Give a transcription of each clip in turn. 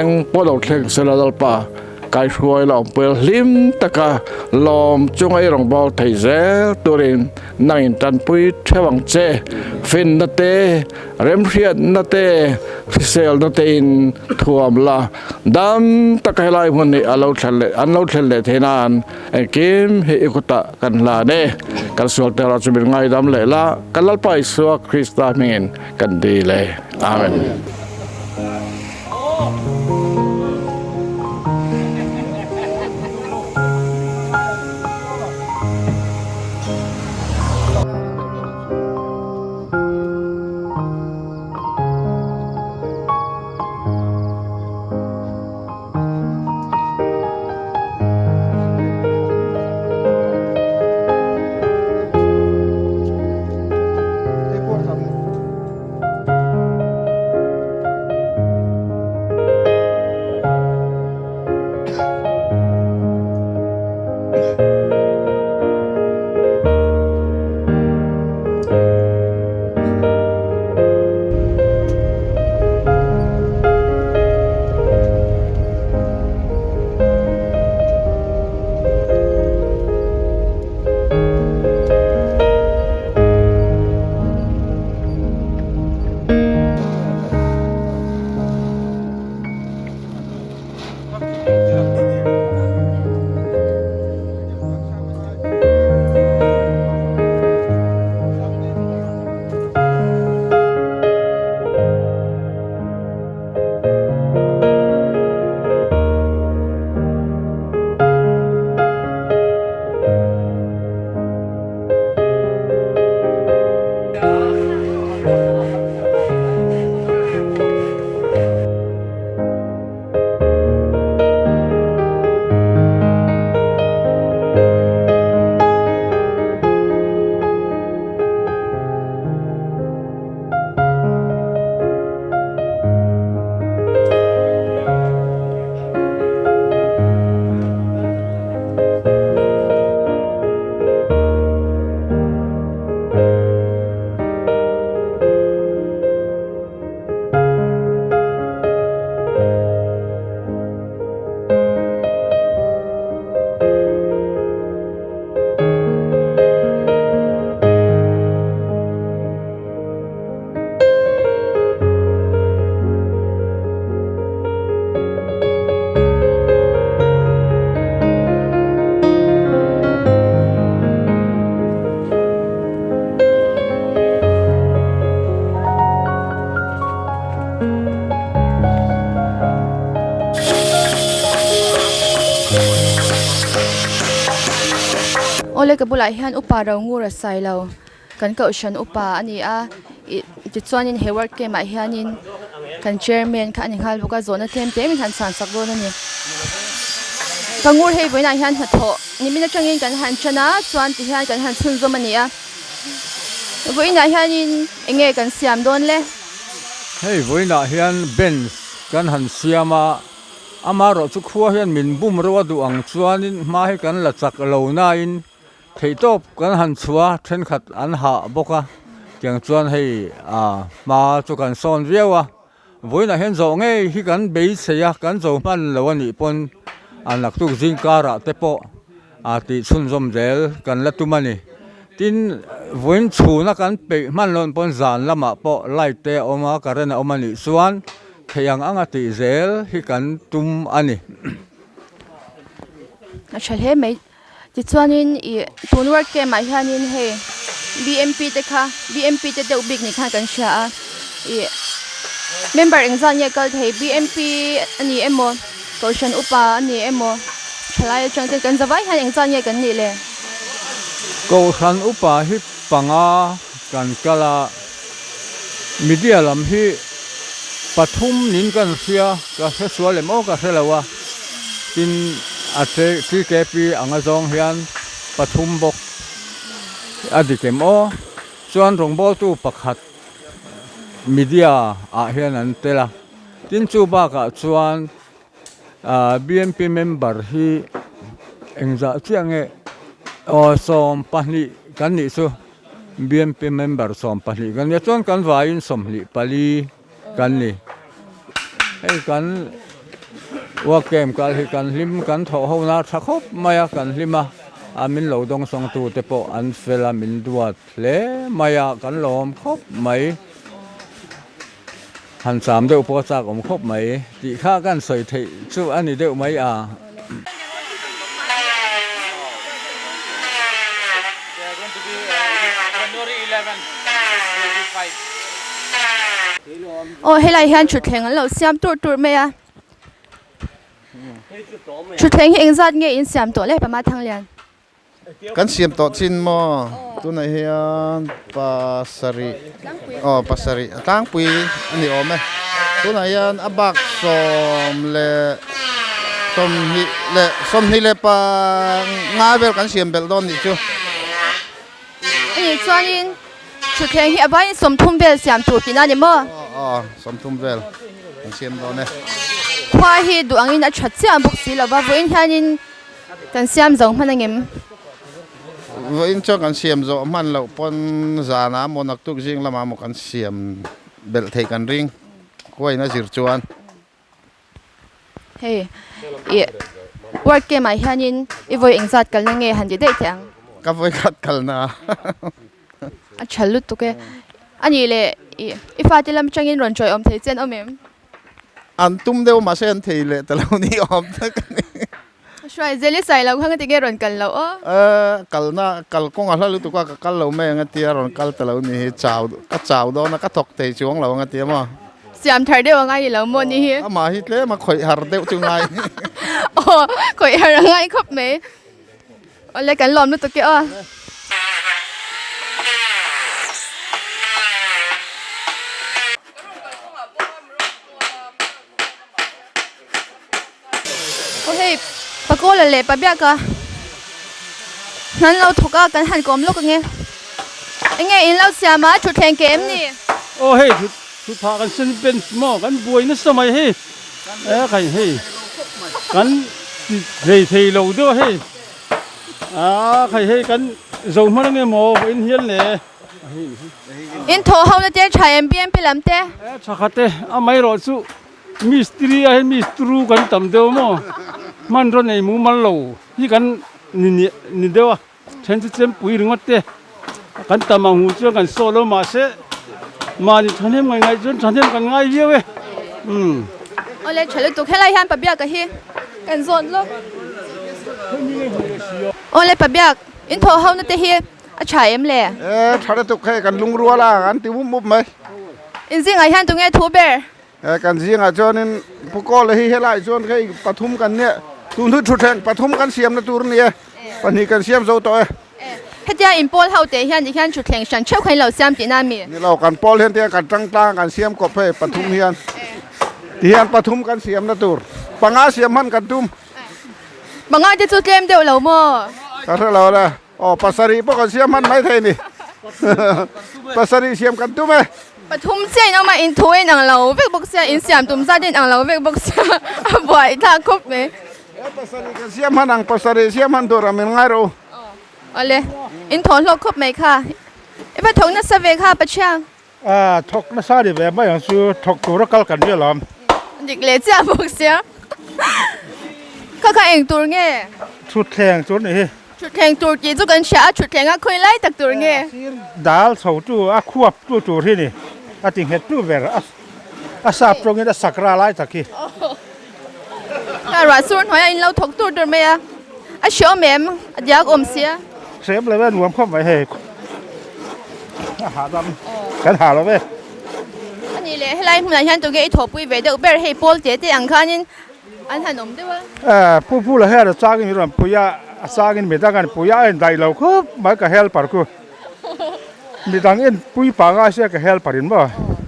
eng podol thleng seladal pa kai hruai la pel hlim taka lom chungai rong bol thei zel turin nangin tan pui thewang che fin na te rem hriat na te sel na te in thuam la dam taka lai mun ni alo thle an lo thle thenan kim he ikuta kan la ne kan sual te ra chubin ngai dam le la kan lal pai suak krista mingin kan di le amen. Ole ka bulai hian upa ro ngura sai lo kan ka ushan upa ani a ti chuanin hewar ke ma hianin kan chairman kha ani hal buka zona tem te min han san sak don ani kangur hei boina hian hatho ni mina tangin kan han chana chuan ti hian kan han chun zom ani a boina hianin enge kan siam don le hei boina hian bench kan han siama amaro chu khuwa hian min bum ro du ang chuanin ma he kan la chak lo na in theitop kan han chua then khat an ha boka kyang chuan hei ma chu kan son viawa voina hen zo nge hi kan bei seya kan zo man lo ani pon anak tu jingkara tepo ti chun zom zel kan la tumani tin voin chuna kan pe man lon pon zan lama po light te oma karena omani suan theyang anga ti zel hi kan tum ani a chal he mai ti chuanin I tunwork ke ma hianin he BMP te kha BMP te de ubik ni kha kan sha a member engzan ye kal thei BMP ani emo koshan upa ani emo chalai chang te kan zawai han engzan ye kan ni le ko khan upa hi panga kan kala media lam hi pathum nin kan sia ka seswal emo ka selawa tin ate TKP angazong hian pathum bok adikemo chuan rongbol tu pakhat media hian an tela tin chu ba ka chuan BMP member hi engza chiange som pahni kan ni chu BMP member som pahni kan ya chuan kan vain somhli pali kan ni hei kan ว่าเกมกันให้กันลิมกันทอเฮานาสักครบมายากันลิมาอามินเหลาดงสองตัวเตปออันเฟลามินดวดเลมายากันลมครบไหมหันสามเดียวพอจากผมครบไหมตีข้ากันใส่เทชื่ออันนี้เดียวไหมโอ้ให้ไรฮันชุดแข่งเราเสียมตัวไหมอะชุดแข่งเองจัดเงี้ยอินเสียมตัวเลยประมาณทั้งเรียน kan siam to chin mo tu na hian pasari pasari tang pui ani ome tu na hian abak som hi le pa nga vel kan siam bel don ni chu อันนี้ส่วนนี้ชุดแข่งที่อะไรสมทุ่มเบลเสียมตัวปีนั้นเนี่ยมั้ง som tum vel kan siam do ne ควายที่ดูอันนี้นะชัดเจนบุกสีแล้วว่าวันนี้กันเสียมสองพันเงิน in cho kan siam zo man lo pon zana mo nak tuk jing lama mo kan siam bel thei kan ring koi na zir chuan เฮ้ยว่าเกมไอ้ฮันยินอีโวยอิงซัดกันยังไงฮันจะได้แทง ka voi khat kal na อันฉันรู้ตัวแกอันนี้เลยอีฟ้าที่ลำจังยินรอนจอยอมเทเจนอมเอ็ม an tum deu ma sen thei le talo ni om tak ช่วยเจลิใส่เราข้างที่แกรอนกันเราkalna kal kong a hlu tu ka kal lo me nga tia ron kal talo ni chaw do na ka thok te chuang lo nga tia ma เสียมไทยได้ว่าไงเราโมนี่ ama hi tle ma khoi har deu chu ngai โอ้คอยอะไรไงครับเมย์อะไรกันล้อมรู้ตัวแกโอเคปะโก้เลยปะเบียกะนั้นเราถูกกันหันกลมลูกไงไงอินเราเสียมาชุดแข่งเกมนี่ โอ้เฮ้ยทุกพากันเส้นเป็นหม้อกันบวยนั่นสมัยเฮ้ใครเฮ้กันเทเราด้วยเฮ้ใครเฮ้กันส่งมาแล้วเนี่ยหมออินเฮียนเลย อินโทรเขาจะเจ๊ชายเอ็มบีเอ็มไปลำเต้ ชักเตะไม่รอดสู้มิสตรีมิสตรูกันต่ำเดียวมั้งมันรถในมูมันเหลวที่กันนี่เดียวฉันจะเต็มปุ๋ยหรือว่าเตะกันต่ำมาหูเชื่อกันโซโลมาเสมาดิฉันเห็นไงจนฉันเห็นกันง่ายเยอะเว้ยโอ้เลยฉันเลยตัวแค่ไรฮันปะเบียกะฮีกันโซนลูกโอ้เลยปะเบียกอินโทรเขาเนี่ยเตะฮีชายเอ็มเลยthare tu khe kan lung ruwa la kan ti mum mai อินซิงไอฮันตรงนี้ทูเบอร์ kan jing a chonin puko le hi helai chon khai pathum kan ne tun thu thu theng pathum kan siam na tur ni pani kan siam zo to เฮียอินโพลเขาเตะฮันที่ฮันชุดแข่งฉันเชื่อใครเราเสียมปีน่ามี ni lo kan pol hen te kan tang tang kan siam ko phe pathum hian ti hian pathum kan siam na tur panga siam man kan tum บางงานจะจุดเล่มเดียวเราโม่ ka tha lo la pasari po kan siam man mai thei ni pasari siam kan tum ปทุมเจ้ามาอินทัวนังเราเวกบอกเสียอินเสียมตุ่มซาดินอังเราเวกบอกเสียบ่อยทางครบไหม pasari kan siam man ang pasari siam man tur amen ngai ro เอาเลยอินทอนโลกครบไหมค่ะไอ้ปะทงนัสเวค่ะปะเชียง ทกน่าซาดิแบบไม่อย่างสู้ทกตัวรักกันกันเยอะหรอ ดิกเลยจ้าบอกเสียข้าเองตัวเงี้ย ชุดแทงชุดนี่ ชุดแข่งตัวกี่จุกันเช้าชุดแข่งก็เคยไล่ตักตัวเงี้ย ดาลเสาตัวควบตัวที่นี่ติงเห็ดตัวเวรสาบตรงนี้สักราไล่สักที การว่าส่วนหอยอินเราถกตัวไหมอะอ่ะเชื่อแม่มอยากอมเสีย เซฟเลยเว้ยรวมเข้าไปให้หาดำกันหาเราเว้ย อันนี้เลยให้ไล่หุ่นยันตัวเงี้ยถกปุยเวเดอร์เบอร์ให้โพลเจติอังคานินอันขนมด้วยวะผู้ละเฮ้ยเราจ้างกันอยู่แล้วปุยะจ้างกันไม่ได้กันปุยะเอ็นได้เราก็ไม่ก็เฮลปาร์กูมีตังเอ็นปุยปังอาเซียก็เฮลปารินบ่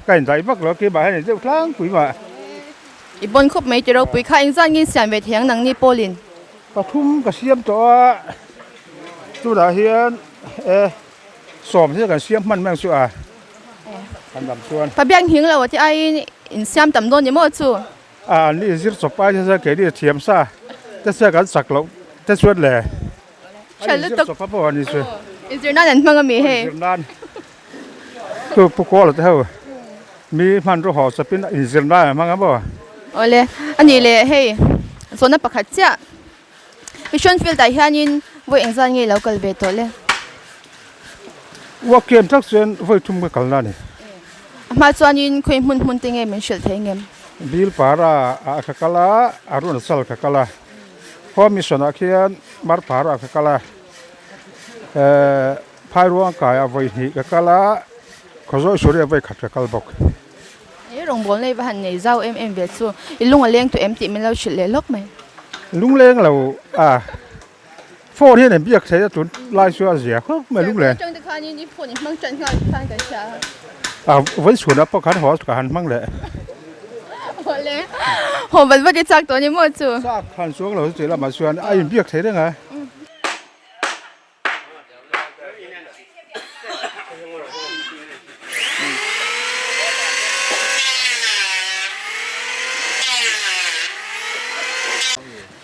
กันได้บักเราเก็บมาให้เจ้าครั้งปุยมา อีบนครบไม่จะเราปุยข้าอินซันกินเสียงเวทียงนังนี่โปลิน ปทุมกระเสียมตัวดาเฮียนสอมที่กันเสียมมันแมงสัวอันดำส่วน ปะเบียงหิงเราที่ไอ้อินเสียมต่ำโดนยังไม่จู่ นี่สิสปายจะเกิดที่เทียมซาแต่เสียกันสักแล้วแต่ส่วนแหล่ฉันรู้ตัวสปายนี่สิอินเสียนั่นมันก็มีเฮนั่นคือพวกเราเท่ามีมันรู้ห่อสปินอินเสียนั่นมั้งครับบ่โอ้เลยอันนี้เลยเฮ้ zona pakhat cha mission field dai hianin voi engzan nge local ve to le ว่าเกมทักเซนไว้ทุ่มกันแล้วนี่ ma chuanin khoi mun tinge men shil thengem บิลปาราอาคากาลาอารุณสัลคากาลาพอมิชนาเขียนมาร์ปาราคากาลาพายร่วงกายเอาไว้หีคากาลาขอโทษสุริยไว้ขัดคากาลบอก e rong bol nei ba han nei zau em ve chu ilung a leng tu em ti min lo shil le lok mai ลุงเล้งเราโฟนที่ไหนเบียกใช้ตุนลายชัวเสียเขาไม่ลุงเล้ง jang de khanin ni phone mang chan kha khan ka cha ไว้ส่วนนั้นพอขันหัวกับหันมั่งเลย ho le ho ban ba ke chak to ni mo chu ทราบขันช่วงเราเสียแล้วมาชวนไอ้เบียกใช้ได้ไง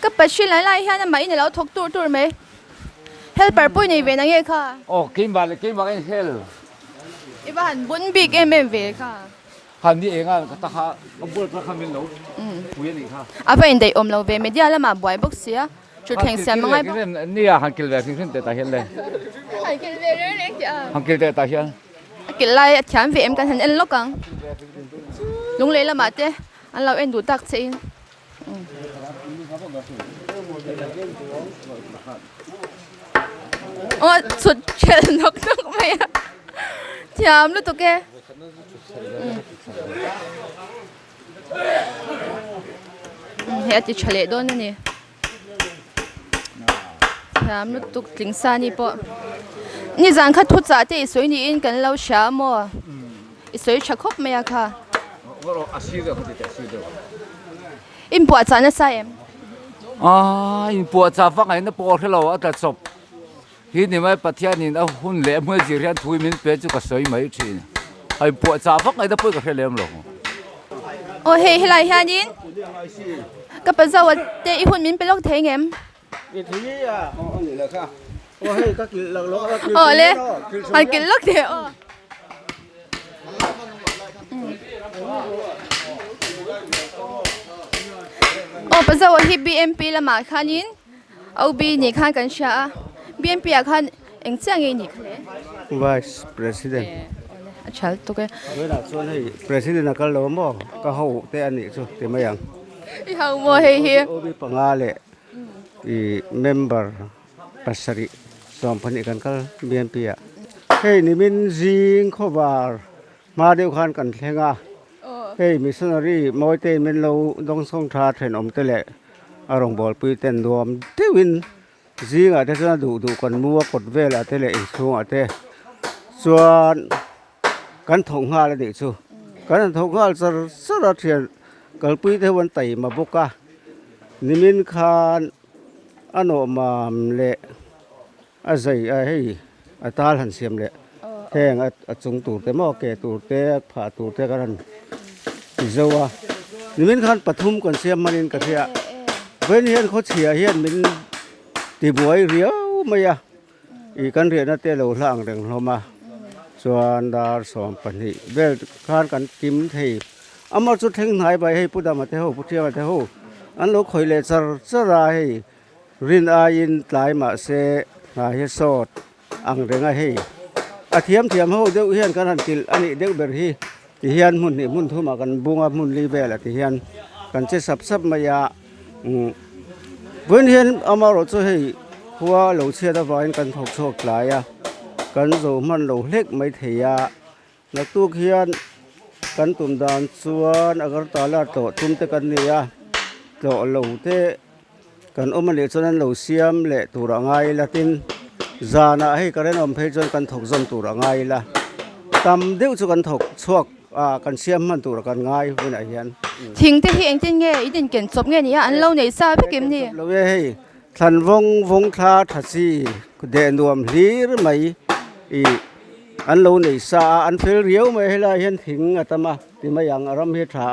ก็ปัจจุบันไล่ๆมาอินเราทกตัวไหมเฮลเปอร์ปุ้ยในเวนังเองค่ะ โอ้กินบาเลยกินบาเฮล อีบ้านบุญบิ๊กเอ็มเวค่ะ คันนี้เองอ่ะตะขาก็บุญตะขามินโลคุยนี่ค่ะ อาเป็นเดย์อมเราเวเมียแล้วมาบ่อยบุกเสียจุดแข่งเสียมั้งไงบุก นี่อ่ะฮังกิลเวขึ้นแต่ตาเฮลเลย กินเวเรื่องนี้จ้ะ ฮังกิลแต่ตาเฮล กินไล่แถมเวมกันเห็นเอ็นล็อกกังลุงเลยละมาเจ้อันเราเอ็นดูตักเสียโอ้สุดเชลนกไหมอะแถมลูกตุ๊กแกเฮียติดเฉลยโดนนี่แถมลูกตุ๊กลิงซานี่ปะนี่จานขัดทุกจ่าที่สวยนี่อินกันเราเช้ามัวสวยชักคบไหมอะค่ะอินปวดจานน่ะใส่อินปวดจะฟังไอ้นั่นปวดที่เราอัดศพที่นี่ไม่ปะเทียนี่เอาหุ่นเละเมื่อจีเรียนทุยมินเป็นจุกสวยไหมทีนี่ไอ้ปวดจะฟังไอ้นั่นปวดกับเฮลมหรอกโอ้เฮ้ยไรฮะนินกับปัจจุบันเตะอีหุ่นมินเป็นโรคเทงเอ็มอ๋อเลยมันกินโรคเทอ๋อโอ้ปัจจุบันที่ BNP ละมาคันนินเอาบีนี่คันกันชา BNP อาคันเอ็งเจียงเองนี่ค่ะเลย Vice President. ชัลตุกเก Với là xuân thì President là cái lớn mà cái hậu thế anh ấy chứ thì mấy anh. อีเขาโมเฮีย Obi pangale i member pasari sompani kan kal BNP ya. Hey ni min jing khobar ma deu khan kan thenga. Hey missionary moi te min lo dong song tha thlen om te le arong bol pui ten dom te win jing a te sa du kan mua kot vel a te le ing chung a te. Chuan kan thong ha le de chu. Kan thong ha sar thian kalpui te wan tai ma boka nimin khan ano mam le azai a hei atal han siam le heng a chung tur te mo ke tur te pha tur te kan zowa nimin khan pathum kon siam manin ka thia ven hian kho chia hian min ti buai riau maya i kan ria na te lo hlang reng hloma chuan dar som pani bel khan kan kim thei amar chu theng nai bai hei puda ma te ho puthia ma te ho an lo khoi le char ra hei rin a in tlai ma se na he sot ang renga hei a thiam ho deu hian kan han til ani deu ber hi ti hian mun thu ma kan bunga mun li bela ti hian kan che sap ma ya wen hian amar chu hei huwa lo chia da vain kan thok chok tlai ya kan zo man lo hlek mai theya na tu hian kan tum dan chuan agar tala to tum te kan nia to lo te kan omani chuan lo siam le tura ngai latin zana hei karen om phei chuan kan thok zon tura ngai la tam deu chu kan thok chuak kan siam man tura kan ngai huna hian ทิ้งที่เองจริงไงอีดินเก่งจบไงนี่อันเราในซาพี่เกมนี่ lo hei than vong tha thasi de nuam hlir mai i an lo nei sa an fel riau mai hela hian thing atama ti mai yang aram hi tha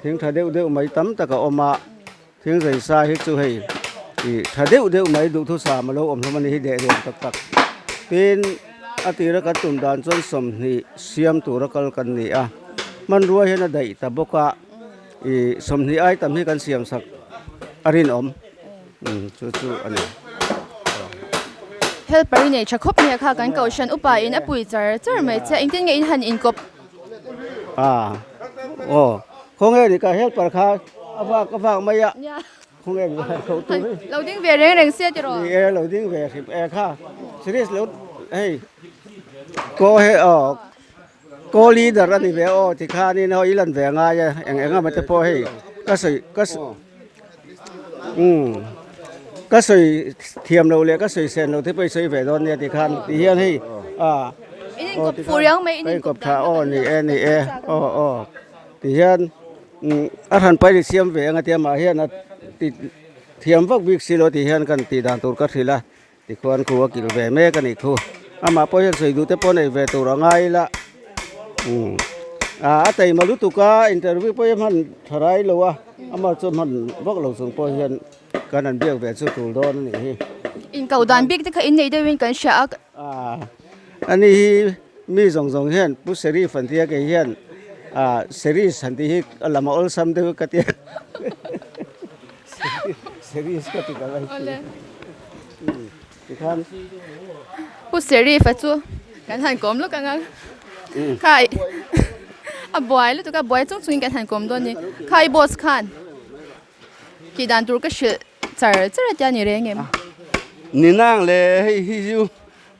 thing tha deu mai tam taka oma thing zai sa hi chu hei i tha deu mai du thu sa ma lo om hlomani hi de tak tin atira ka tum dan chon som ni siam tura kal kan ni a man ruwa hian a dai ta boka i som ni ai tam hi kan siam sak อรินอมชูอันนี้ helper ni chakop ni kha kan kaushan upa in apui char mai cha ingtin nge in han in kop โอ้คงเอ็นี่ก็เฮ็ดปะค่ะก็ฝากไม่ยะ ya คงเอ็นี่เขาตัวนี้ lo ding ve reng reng sia jero นี่เราดิ้งเวสิบค่ะซีรีส์แล้วเฮ้ยก็ให้ก็ลีดอันนี้เวอที่ข้านี่เนาะอีหลันเวง่ายเองมันจะพอให้ก็สวยก็สวยเทียมเราเลยก็สวยเซนเราที่ไปสวยเวดอนเนี่ยที่ข้าที่เฮียนให้in kop fu yang mai ไป in กั kop บท่านี่ที่เฮียนอาหารไปเสียมเวงเทียมมาเฮียนติเทียมพวกบิ๊กซีโรที่เฮียนกันตีด่านตัวก็ทีละที่ควรครัวกินเวแม่กันอีกครัวมาพอเห็นสวยดูแต่พอในเวตัวง่ายละแต่มารู้ตุกาอินเตอร์วิวพอมันทรายเลยวะมาจนมันพวกเราส่งพอเห็นกันนั่นเบี้ยเวสุดตัวโดนนี่ in kau dan big te kha in nei de win kan sha อันนี้มีสองเห็นผู้เสรีฝันที่จะเห็นเสรีสันติละมาอลซัมเดวกัตยเสรีสกัตกันอะไรที่ท่าน pu seri fa chu kan han kom lo kan khai a boy lu to ka boy chung chung kan han kom don ni khai boss khan ki dan tur ka shil char ja ni reng em นี่นั่งเลยฮิว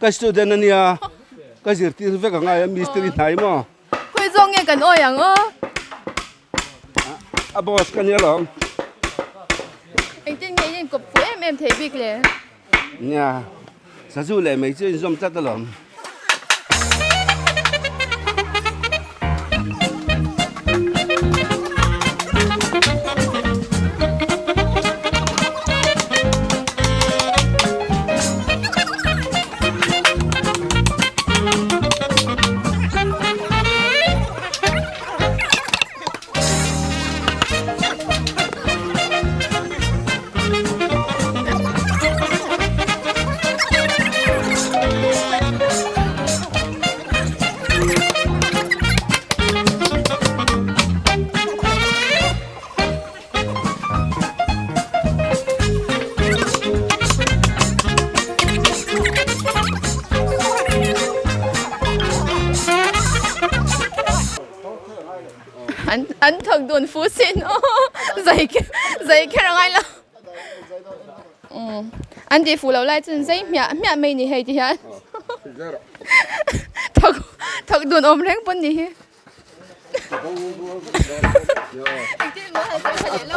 ก็สตูเดนนี่อ่ะก็สิที่เวกง่ายมิสตรีไหนมั้ง khoi zong nge kan o yang o บอสกันเนี่ยหรอ anh tin nghe in cục của em thấy big le เนี่ยสักส่วนเลยไม่ใช่ส้มจัดตลอด anh thằng đồn phú xin dạy cái rằng ai là anh đi phú lâu lại chân dạy mẹ mày nhỉ hay gì hả thằng đồn ôm reng bún nhỉ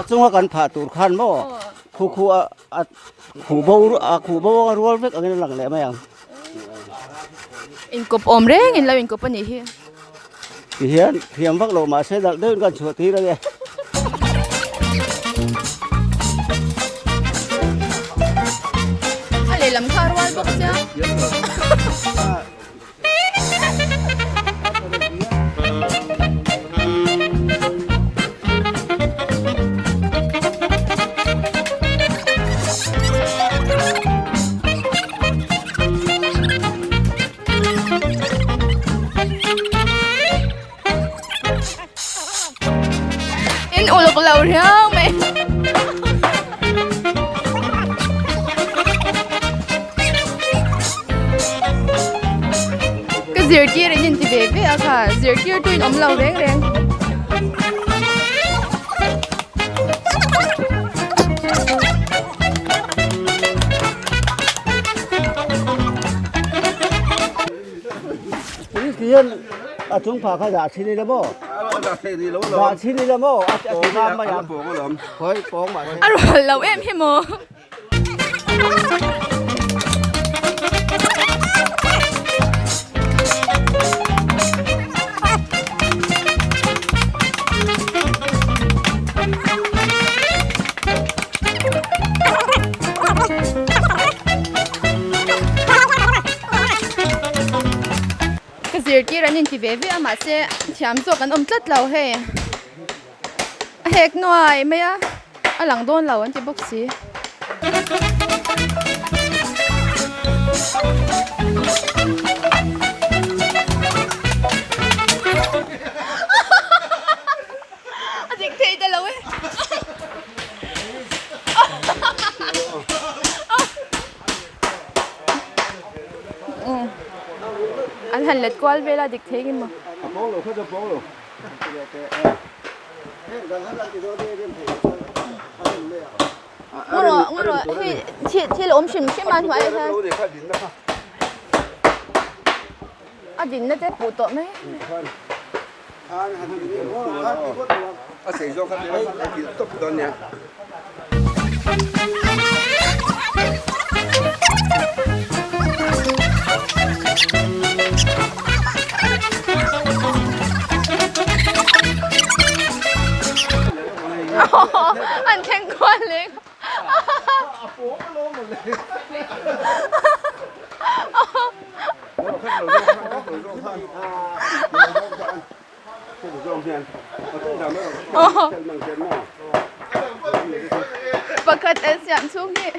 จังหวะกันผ่าตูดคันบ่ขู่เบารัวเวกอะไรหลังแหลมยัง in cục ôm reng in lâu in cục bún nhỉ ที่เห็นเทียมพักโลมาเสด็จเดินกันสวดทีแล้วเนี่ย อะไรลำคาร์วาลบอกจ้า in ulok lâu rau mày cái dừa kia để nhìn thì bé bé à cả dừa kia tôi ấm lâu reng rengที่เห็นช่วงผ่าขยะชิ้นนี้แล้วบ่ชิ้นนี้แล้วบ่ที่น้ำมาอย่างเฮ้ยฟ้องมา à rồi lâu em hi mồ cái dừa kia là nhìn thì bé bé mà sẽ chém cho cái chất lâu he hek nói mấy á lằng đôn lâu anh chị bốc xí anh chị thấy lâu ấy หันเล็ดกวาลเวลาดิกเทกินมั้ง โป้งเราเขาจะโป้งเราเฮ้ยกันแล้วที่โดนเรียนเถอะ งูหรอที่เราอมชิมใช่ไหมไว้ใช่อ่ะดินน่าจะปูโตไหม เสียงเขาไอ้ตบตอนเนี้ย อันแข็งกว่าเล็กปกติเสียงสูงนี่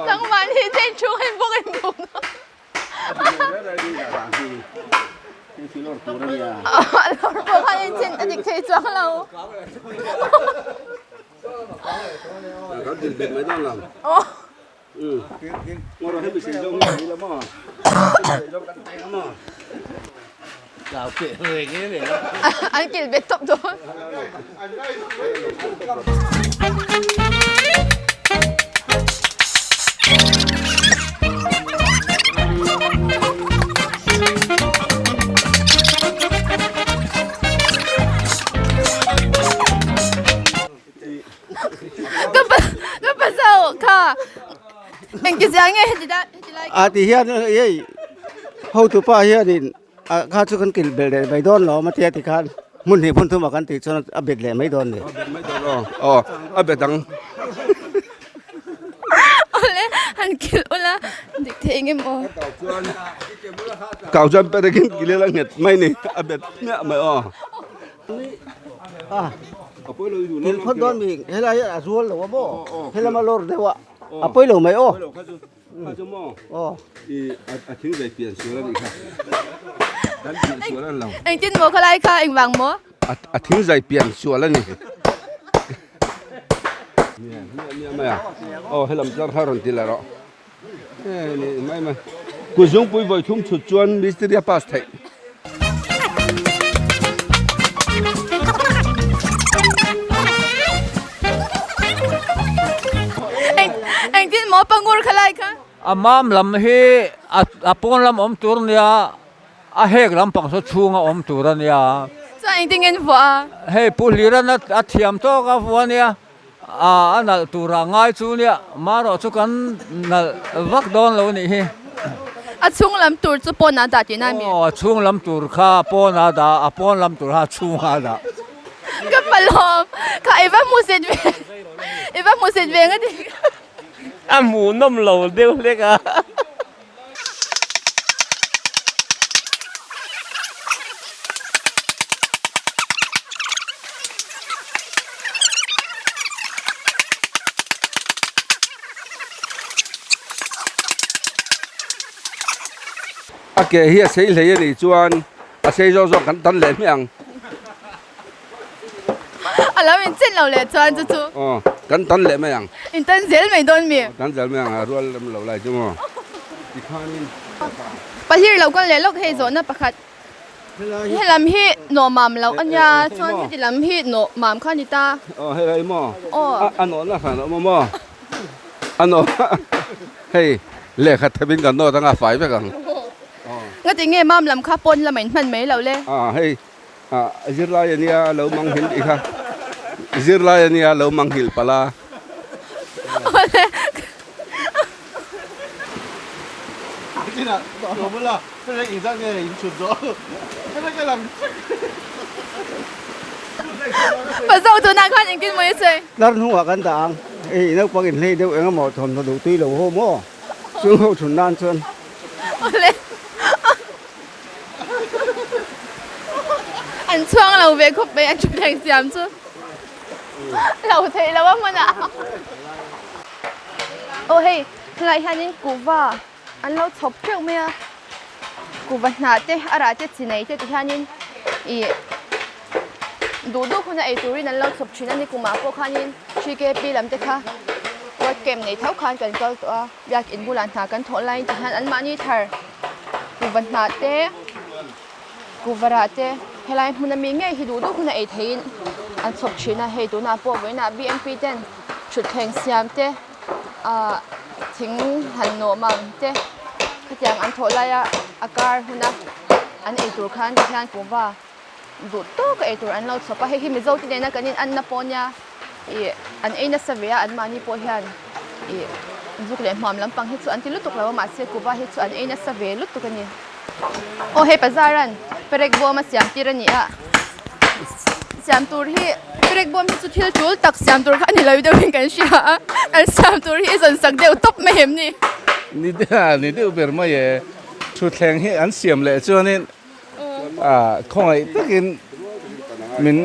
ทั้งวันที่เจ๊ช่วยพวกเอ็นบุกเราพวกเขาเอ็นเจนอดีตเคยจ้วงเราเขาดึงเบ็ดไม่ต้องหรอกเราให้ไปเสียงลงนี่แล้วมั้งลงกันเต็มมั้งกล่าวเปะเลยอย่างนี้เลยอันกินเบ็ดตบโดนก็เป็นเจ้าค่ะเป็นกิจยังไงที่ได้ที่เฮียนี่เอ้ยเขาตัวป้าเฮียนี่ข้าชุกันกินเบลเดไม่โดนหรอมาเทียติคันมุนที่พุ่นทุ่มกันติดจนอเบ็ดเลยไม่โดนเลยไม่โดนอ๋ออเบ็ดดังอะไรหันกินอะไรดิเทงมั้งเก่าจนไปได้กินกินเรื่องเห็ดไม่นี่อเบ็ดเนี่ยไม่อ๋อกินพอดโดนมีเฮลัยอาชัวหรือว่าบ่เฮลัยมาลอร์เดี๋ยวอ่ะไปหลงไหมอ๋อข้าจะมองอ๋อทิ้งใจเปลี่ยนสวยแล้วนี่ครับดันเปลี่ยนสวยแล้วเราเอ็งจินโมเขาไล่ค่ะเอ็งวางโมทิ้งใจเปลี่ยนสวยแล้วนี่เนี่ยไม่อ่ะอ๋อให้ลำจัดข้าวรอนตีแล้วนี่ไม่กูจงปุยไว้ทุ่มชุดจวนมิสเตอร์พาสไทยเอ็งจินโมปังกูเขาไล่ค่ะอามามลำเฮอาปนลำอมตัวเนี่ยอาเฮกลำปังสุดชูงอมตัวเนี่ยจะเอ็งติงเงินฝัวเฮ้ปุลิรันอาเทียมโตกับฝัวเนี่ยอันนั้นตัวง่ายชูเนี่ยมารอชุกันนั่นวักโดนแล้วนี่ช่วงลำตัวจะปนอาดาที่นั่นมีช่วงลำตัวข้าปนอาดาปนลำตัวข้าชูอาดาก็ปลอมข้าเอว่ามูเซดเวก็ดีหมูน้ำเหลวเดียวเล็กแกเฮียเสียเลยนี่จวนเสียจอกันตันแหลมยังแล้วมันเจ็ดเราเลยจวนจู่อ๋อกันตันแหลมยังอินตันเซลไม่โดนมีกันเซลไม่ยังรัวเราไหลจังมั้งอีกข้างนึงประเทศเราก็เลยลูกเฮโซน่ะประคัดให้ลำฮีโนมามเราอันยาชวนที่ลำฮีโนมามข้านิตาอ๋อให้ไรมั้งอ๋ออันโน้นนะค่ะมั้งอันโน้นเฮ้ยเล่ขัดทบินกันโน้ตั้งแต่ฝ่ายไปกันก็จริงไงมั่มลำข้าปนละเหม็นมันไม่เราเลยให้จิรลายเนี่ยเรามังหินอีกค่ะจิรลายเนี่ยเรามังหิลปลาที่น่ะตัวมันละเป็นอะไรอีกสักเนี่ยอีกชุดโจ้ไม่ได้กำลังภาษาตัวนักขันยังกินไม่ใช่นั่นหัวกันต่างนักปกินให้เดี๋ยวเองก็หมดทนดูตีเหลวโฮโม่ซึ่งเขาฉุนนานชน อันช่วงเราเวกไปอันชุดแดงเสียมชุดเราเทแล้วว่ามันอ่ะโอ้เฮ้ยอะไรฮันนี่กูว่าอันเราชอบเที่ยวไหมอะกูว่าหน้าเตะอะไรเตะที่ไหนเตะที่ฮันนี่ดูคนไอ้ตัวนี้นั่นเราชอบชิ้นนั้นนี่กูมาพวกฮันนี่ชีเกปีลำเตะค่ะว่าเกมในเท่าคันกันก็ตัวอยากอินบุรันหากันทนไล่ที่ฮันอันมานี่เธอกูว่าหน้าเตะกูว่าเตะเฮลัยมันมีไงที่ดูคนไอ้ทีนอันชอบชิ้นนะให้ดูหน้าพวกไว้หน้า BNP เต้นชุดแข่งเสียมเตะทิ้งหันโนมังเจ้ขยันอันโทลายอาการหุ่นนะอันไอตัวขันที่ฉันกูว่าดูตัวก็ไอตัวอันเราชอบไปให้ที่มิโซที่เนี่ยนะกันนี่อันนับปอนยาอันไอนัสเวียอันมานี่ปอยฮันจุกเลี้ยงหอมลำปังให้ส่วนอันที่ลุตุกแล้วมาเสียกูว่าให้ส่วนอันไอนัสเวียลุตุกันนี่โอ้เฮ้ปัจจารันเปรกบัวมาเสียมตีรันนี่อะเสียมตัวที่เปรกบัวมีสุดที่จูลตักเสียมตัวขันนี่เราอยู่เดียวกันเชียอันเสียมตัวที่สันสักเดียวตบไม่เห็นนี่นี่เดี๋ยวเปิดมาเย่ชุดแข่งให้อันเสียมเลยส่วนนี้คงไอ้ตะกินมัน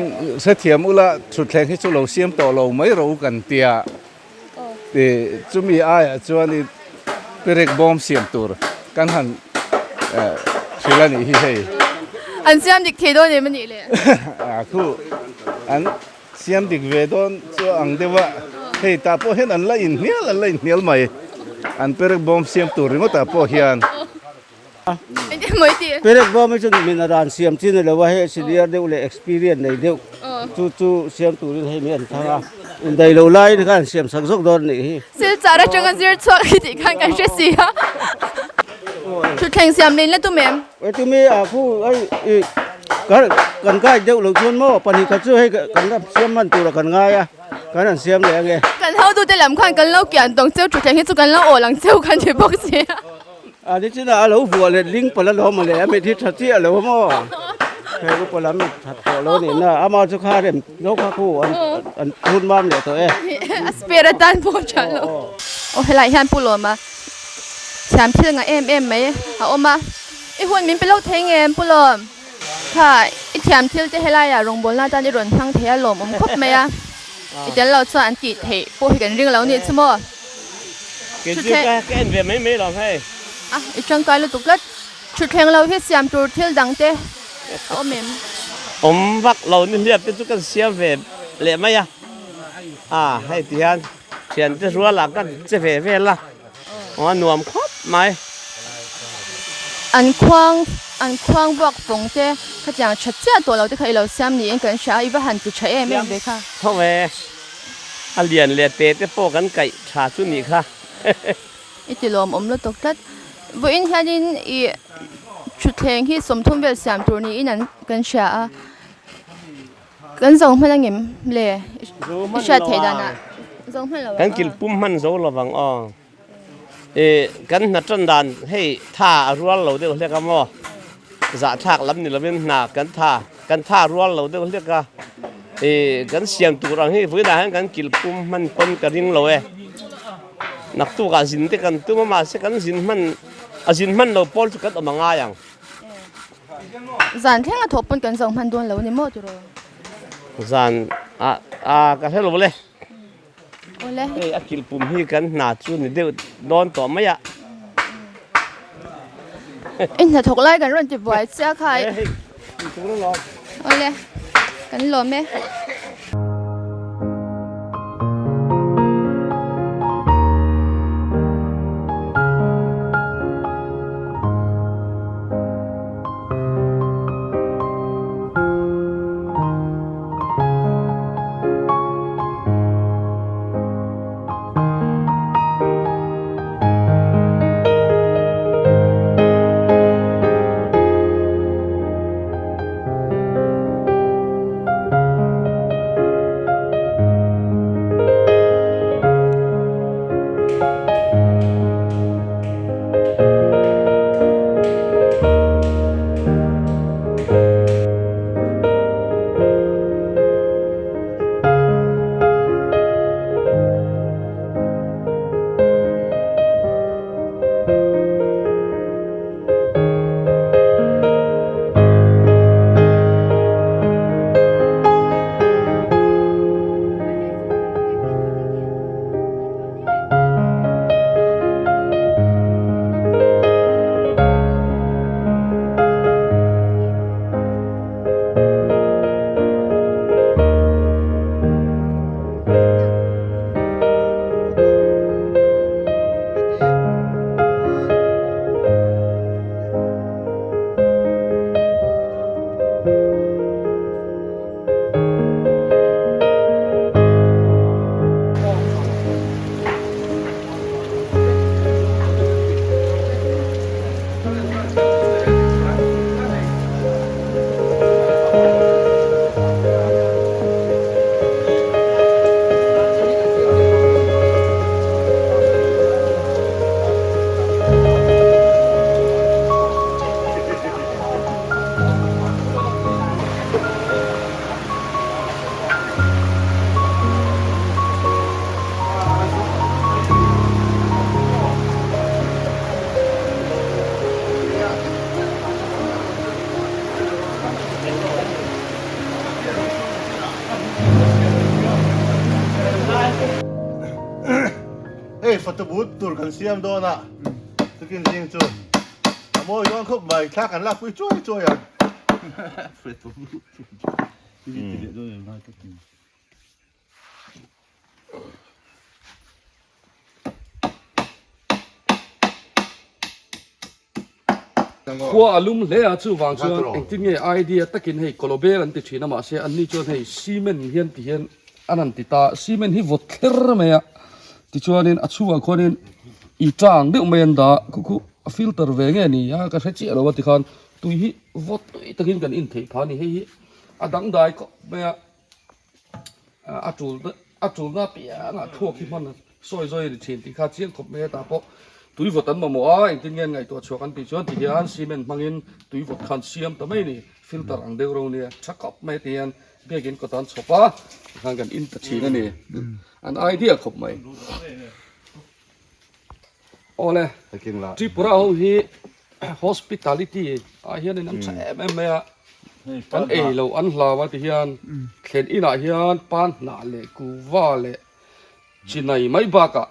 เสถียรอุละชุดแข่งให้ชุดเราเสียมต่อเราไม่รู้กันเตียแต่จะมีส่วนนี้เปรกบอมเสียมตัวกันหันชื่อละนี่ที่ใช่อันเสียมดิกเทโดนี่มันนี่เลยคืออันเสียมดิกเวดอนส่วนอันเดียวเฮ้ยตาพอเห็นอันละอินเนียลไหมอันเปรกบอมเสียมตัวริงก็ตาพอเห็นไม่ได้ไม่ดีเปรกบ่ไม่จนมีนาดานเสียมที่นี่เลยว่าให้ซีเรียสเดียวเลย experience ในเดียวจู่เสียมตัวนี้ให้มีอันทางอินใดเราไล่ในการเสียมสังสกโดนนี่สิจ่าระจังกันสิร์ชว่าที่กันกันเสียสิฮะชุดแข่งเสียมนี่แล้วตัวแม่ไอ้ตัวแม่ผู้ไอ้กันใกล้เดียวเราชวนมั่วปนิกัดช่วยให้กันรับเสียมมันตัวกันง่ายกันนั่นเสียมเลยไงกันเท่าดูแต่ลำคันกันเล่าเกี่ยนตรงเจ้าจุดแข่งที่จุกันเล่าโอ้หลังเจ้ากันจะบอกเสียอันนี้ที่น่าเราหัวเลยลิงปลาล้อมาเลยไม่ทิศทัศน์ที่อะไรวะมั่วใครก็ปลาไม่ทัดหัวเราเนี่ยนะอามาสุขาเด่นนกข้าคู่อันทุนบ้านเลยตัวสเปรตันโพชันโอ้เฮลัยฮันปุโลมาแชมป์ที่งาไหมเอาออกมาไอ้หุ่นมินเป็นโรคเทงปุโลค่ะไอ้แชมป์ที่จะเฮลัยลงบนหน้าตาในรถทั้งเทียลมครบไหมเดี๋ยวเราจะอันจีเทปูให้กันเรื่องแล้วนี่ใช่ไหมชุดแข่งแกนเวียไม่หรอกให้อีจังกายเราตุกลัดชุดแข่งเราที่เสียมตัวเที่ยวดังเต้โอ้เมมผมวักเรานี่เรียบเป็นทุกกันเสียเวียเละไหมให้ที่ฮันเขียนจะรัวหลักกันจะเวียละหน่วมครบไหมอันควางบอกฟงเต้เขาจะชัดเจนตัวเราที่เคยเราเสียมนี่เองกันใช้อีกหันจุดใช้ไม่เบค่ะเท่าไหร่เรียนเตะจะโปกันไก่ชาชุนี่ค่ะอีจิลมเราตกลัดวันนี้ฮันนี่ชุดแข่งที่สมทบเวลเสียมตัวนี้นั้นกันใช้กันส่งพลังเงินเลยไม่ใช่เทดานะส่งพลังกันกินปุ่มมันโซ่ระวังกันนัดจันดานให้ท่ารัวเราเดี๋ยวเรียกกันว่าจะทากลำนี่เราเป็นหนักกันท่ารัวเราเดี๋ยวเรียกกันกันเสียงตัวเราให้ฟื้นได้กันกินปุ่มมันปนกระดิ่งเรานักตัวกันสินที่กันตัวมาเสกันสินมันเราปอลสุดกันออกมาง่ายอย่างจานแท่งทบปนกัน2,000ดวงแล้วนี่หมดจุรจานกันให้เราเลยโอ้เลยกินปุ่มที่กันหนาจุนเดี๋ยวโดนต่อไม่ถ้าถกไล่กันรุ่นจะบ่อยเสียใครโอ้เลยกันหล่อไหม ตะบูดตูดกันเสียมโดนอ่ะตะกินจริงจุดโมยโดนคุบใบคลากันลากไปช่วยอ่ะเฟรดตัวบูดติดด้วยนะตะกิน khua alum le a chu wang chuan engtin nge idea takin hei kolobel an ti thina ma se an ni chuan hei cement hian ti hian anan ti ta cement hi vot thler me a ti chuanin a chuwa khonin I tang deuh men da ku filter ve nge ni ya ka hrechi alo ti khan tui hi vot tui takin kan in thei phani hei a dang dai ko me a tul na pia na thuak hi man soi zoi ri thin ti kha chiang khop me ta po tui vot an mamo a engtin ngen ngai to chuak an ti chuan ti hian cement mangin tui vot khan siam ta mai ni filter ang deuh ro ni chakap mai tian begin ko tan chopa khan kan in ta thina ni an idea khop mai ole Tripura ho hi hospitality a hian in am cha em a an ei lo an hlawa ti hian thlen ina hian pan na le ku wa le chinai mai ba ka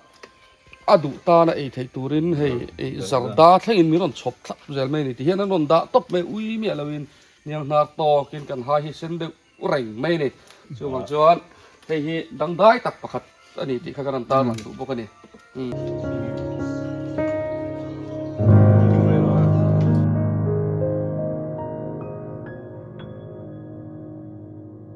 adu ta na ei thei turin hei zarda thlengin mi ron chhop thap zel mai ni ti hian an ron da top me ui mi alawin niang na to kin kan ha hi sen de urai mai ni chu wang chuan hei hi dangdai tak pakhat ani ti kha kan ta man tu bokani